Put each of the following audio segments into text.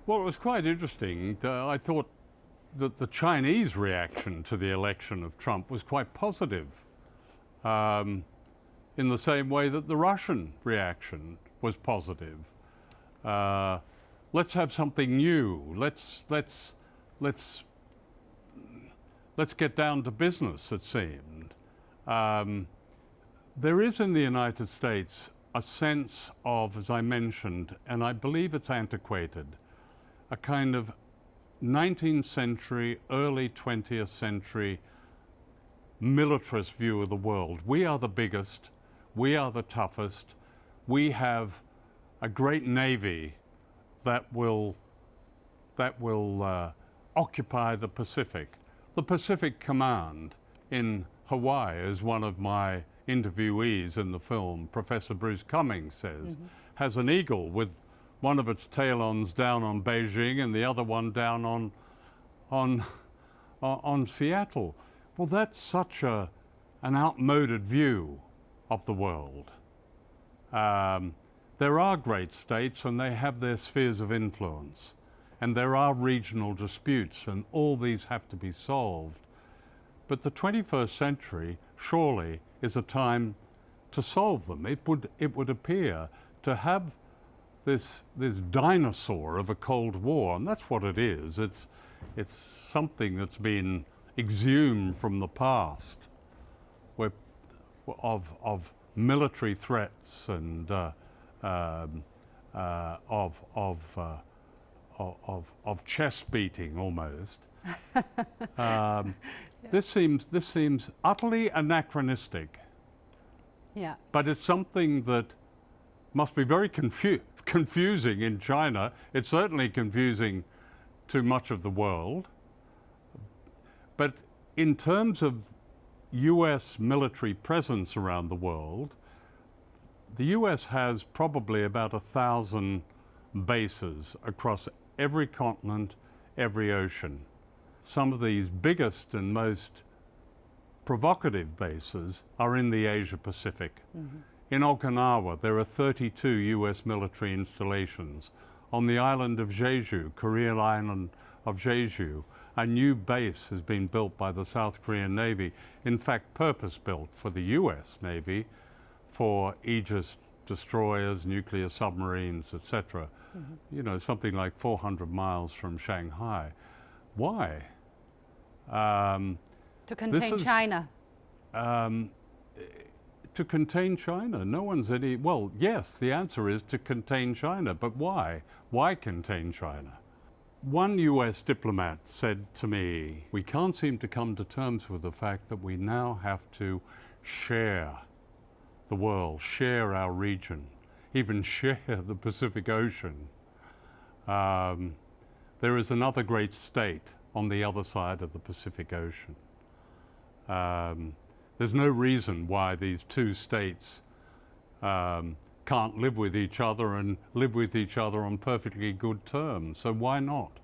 Well, it was quite interesting. I thought that the Chinese reaction to the election of Trump was quite positive, in the same way that the Russian reaction was positive. Let's have something new. Let's get down to business, it seemed. There is in the United States a sense of, as I mentioned, and I believe it's antiquated, a kind of 19th century, early 20th century militarist view of the world. We are the biggest, we are the toughest, we have a great navy that will occupy the Pacific. The Pacific Command in Hawaii, as one of my interviewees in the film, Professor Bruce Cummings, says, has an eagle with one of its tailons down on Beijing and the other one down on Seattle. Well, that's such an outmoded view of the world. There are great states and they have their spheres of influence, and there are regional disputes, and all these have to be solved. But the 21st century surely is a time to solve them. It would appear to have this dinosaur of a Cold War, and that's what it is. It's something that's been exhumed from the past, where of military threats and of chest beating almost. This seems utterly anachronistic. Yeah. But it's something that must be very confusing in China. It's certainly confusing to much of the world. But in terms of US military presence around the world, the US has probably about 1,000 bases across every continent, every ocean. Some of these biggest and most provocative bases are in the Asia Pacific. In Okinawa, there are 32 US military installations. On the island of Jeju, Korean island of Jeju, a new base has been built by the South Korean Navy, in fact purpose-built for the US Navy, for Aegis destroyers, nuclear submarines, etc. You know, something like 400 miles from Shanghai. Why? To contain China. To contain China. No one's any... Well, yes, the answer is to contain China, but why? Why contain China? One US diplomat said to me, we can't seem to come to terms with the fact that we now have to share the world, share our region, even share the Pacific Ocean. There is another great state on the other side of the Pacific Ocean. There's no reason why these two states can't live with each other and live with each other on perfectly good terms. So why not?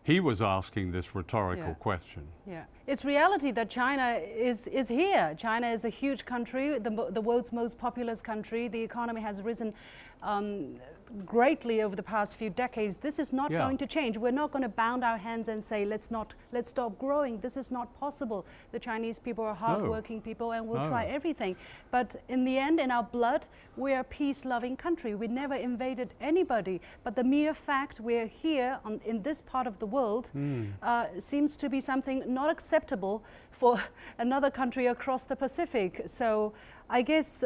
He was asking this rhetorical question. Yeah, it's reality that China is here. China is a huge country, the world's most populous country. The economy has risen greatly over the past few decades. This is not going to change. We're not going to bound our hands and say, let's stop growing. This is not possible. The Chinese people are hardworking people and will try everything. But in the end, in our blood, we're a peace-loving country. We never invaded anybody. But the mere fact we're here in this part of the world seems to be something not acceptable for another country across the Pacific. So I guess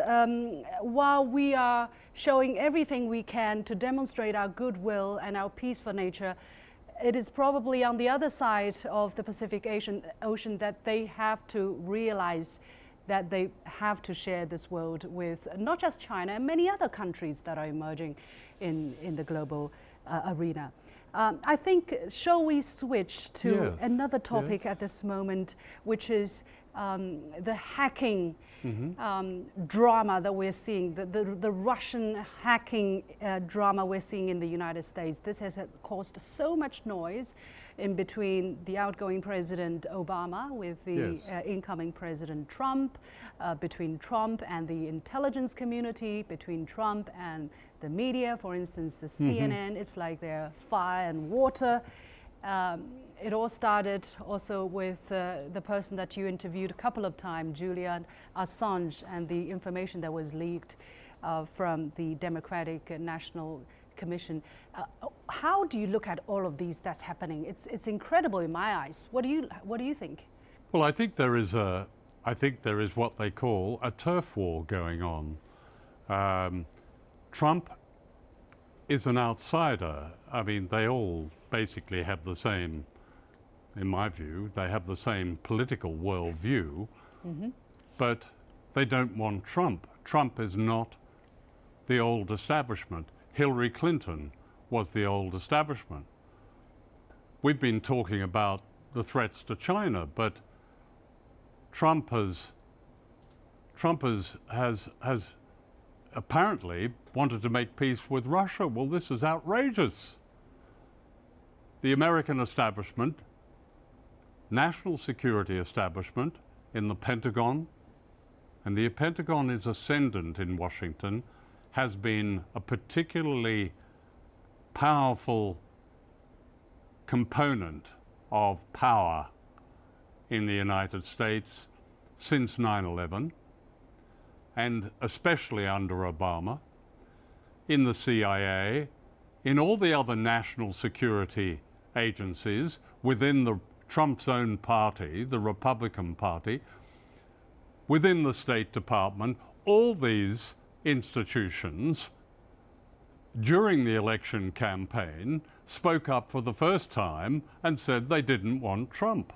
while we are showing everything we can to demonstrate our goodwill and our peaceful nature, it is probably on the other side of the Pacific Ocean that they have to realize that they have to share this world with not just China, and many other countries that are emerging in the global arena. I think, shall we switch to another topic at this moment, which is the hacking drama that we're seeing, the Russian hacking drama we're seeing in the United States. This has caused so much noise in between the outgoing President Obama with the incoming President Trump, between Trump and the intelligence community, between Trump and the media, for instance, the CNN. It's like they're fire and water. It all started also with the person that you interviewed a couple of times, Julian Assange, and the information that was leaked from the Democratic National Commission. How do you look at all of these that's happening? It's incredible in my eyes. What do you think? Well, I think there is what they call a turf war going on. Trump is an outsider. I mean, they all basically have the same, in my view, they have the same political worldview, but they don't want Trump. Trump is not the old establishment. Hillary Clinton was the old establishment. We've been talking about the threats to China, but Trump has apparently wanted to make peace with Russia. Well, this is outrageous. The American establishment, national security establishment in the Pentagon, and the Pentagon is ascendant in Washington, has been a particularly powerful component of power in the United States since 9/11, and especially under Obama, in the CIA, in all the other national security agencies within Trump's own party, the Republican Party, within the State Department. All these institutions during the election campaign spoke up for the first time and said they didn't want Trump.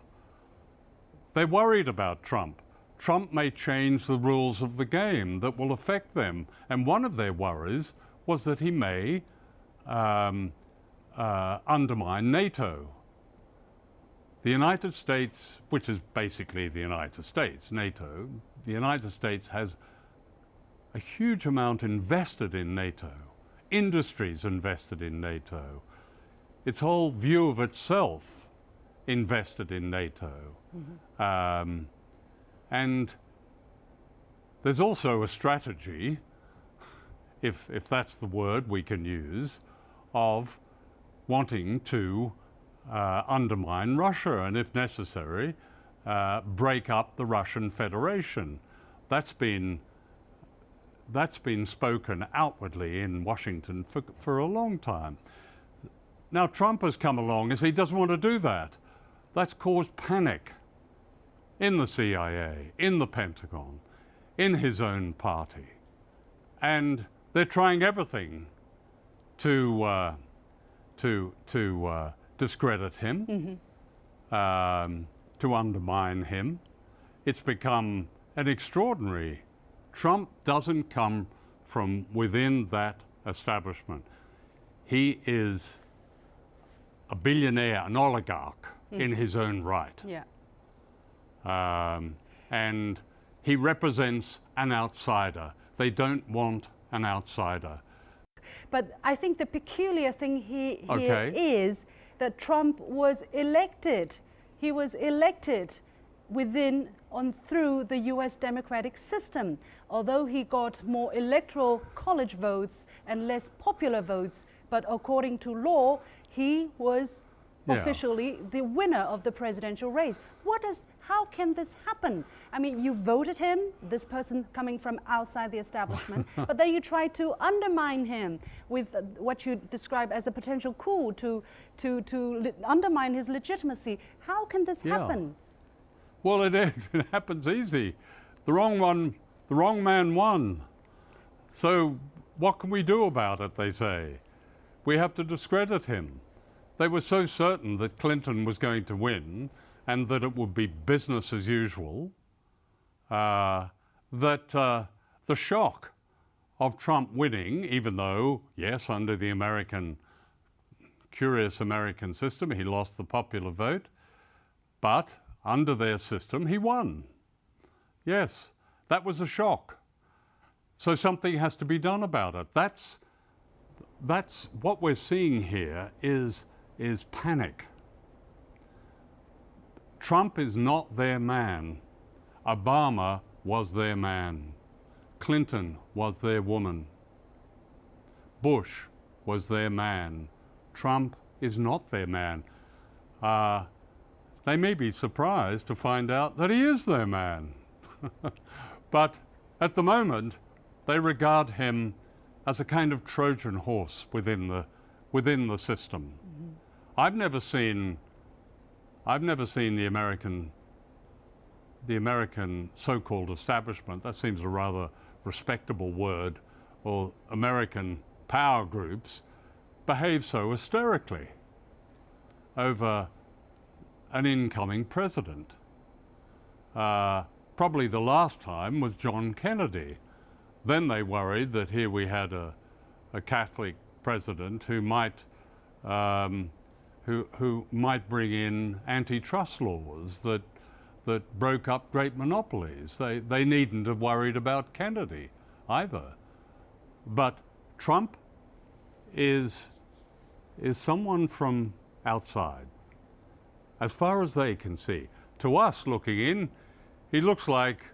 They worried about Trump. Trump may change the rules of the game that will affect them. And one of their worries was that he may undermine NATO. The United States, which is basically the United States, NATO, the United States has a huge amount invested in NATO, industries invested in NATO, its whole view of itself invested in NATO. And there's also a strategy, if that's the word we can use, of wanting to undermine Russia and, if necessary, break up the Russian Federation. That's been spoken outwardly in Washington for a long time. Now Trump has come along and said he doesn't want to do that. That's caused panic in the CIA, in the Pentagon, in his own party. And they're trying everything to discredit him, to undermine him. It's become an extraordinary. Trump doesn't come from within that establishment. He is a billionaire, an oligarch in his own right. And he represents an outsider. They don't want an outsider. But I think the peculiar thing here is that Trump was elected. He was elected through the US democratic system. Although he got more electoral college votes and less popular votes, but according to law, he was officially the winner of the presidential race. How can this happen? I mean, you voted him, this person coming from outside the establishment, but then you try to undermine him with what you describe as a potential coup to undermine his legitimacy. How can this happen? Well, it happens easy. The wrong man won. So what can we do about it, they say? We have to discredit him. They were so certain that Clinton was going to win and that it would be business as usual, that the shock of Trump winning, even though, yes, under the curious American system, he lost the popular vote, but under their system, he won. Yes, that was a shock. So something has to be done about it. That's what we're seeing here is panic. Trump is not their man. Obama was their man. Clinton was their woman. Bush was their man. Trump is not their man. They may be surprised to find out that he is their man. But at the moment, they regard him as a kind of Trojan horse within the system. Mm-hmm. I've never seen the American so-called establishment, that seems a rather respectable word, or American power groups, behave so hysterically over an incoming president. Probably the last time was John Kennedy. Then they worried that here we had a Catholic president who might bring in antitrust laws that broke up great monopolies. They needn't have worried about Kennedy either. But Trump is someone from outside, as far as they can see. To us looking in, he looks like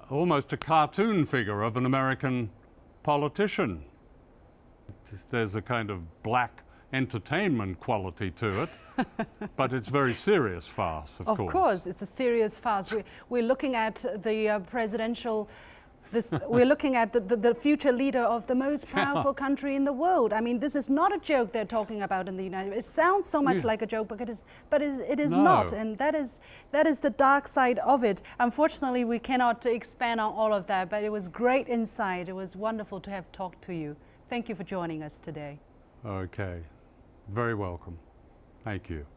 almost a cartoon figure of an American politician. There's a kind of black entertainment quality to it, but it's very serious farce, of course. Of course, it's a serious farce. We're looking at the presidential... we're looking at the future leader of the most powerful country in the world. I mean, this is not a joke they're talking about in the United States. It sounds so much like a joke, but it is not, and that is the dark side of it. Unfortunately, we cannot expand on all of that, but it was great insight. It was wonderful to have talked to you. Thank you for joining us today. Okay, very welcome. Thank you.